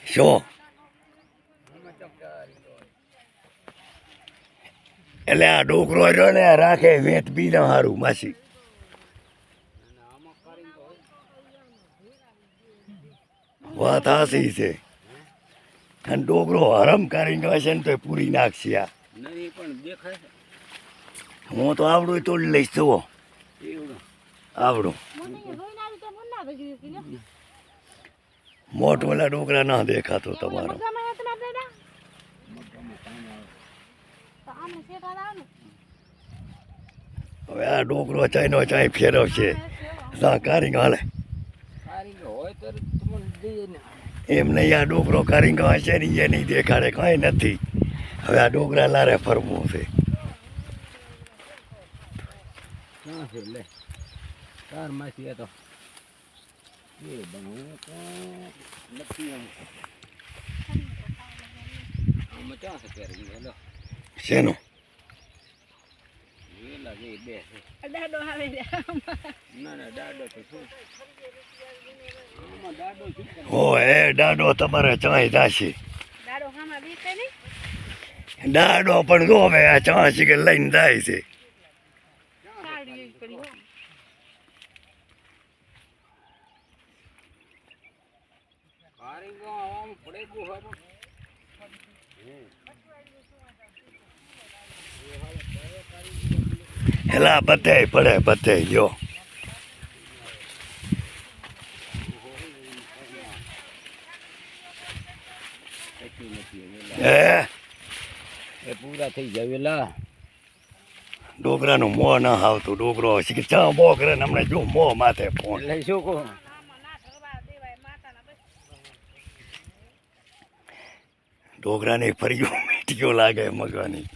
શું એટલે આ ડોકરો રહ્યો ને રાખે વેત બી ના સારું માસી. વાત હાસી છે. અને ડોકરો હરમ કારીગર હશે ને તો પૂરી નાખશે આ. હું તો આવડું તોડી લઈશ જુઓ આવડું મોટ વાળા ડોકરા ના દેખાતો તમારો. હવે આ ડોકરો ચાઈનો ચાઈ ફેરવશે કારીગર હાલે એમ નહીં. આ ડોકરો કારીગર હશે ને એ નહીં દેખાડે કાંઈ નથી. હવે આ ડોકરા લારે ફરવું છે. શેનું હો એ દાડો તમારે ચાઈ થશે. દાડો પણ જો હવે આ ચાસી કે લઈને જાય છે. એલા બધે પડે બધે જો પૂરા થઈ જાવેલા. ડોકરાનું મોં ના આવતું. ડોકરો ચા બોકરે ને હમણાં જો મોં માથે ફોન લઈ શું કહો ડોકરાની ફરીઓ મીઠીઓ લાગે મગવાની.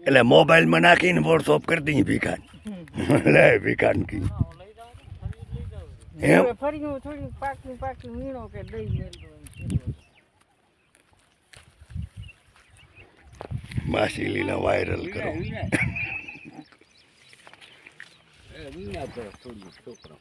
એટલે મોબાઈલમાં નાખીને વોટ્સઅપ કરી દઈએ ભીખાન. લે ભીખાન કી એમ માસી લીલા વાયરલ કરો. છોકરો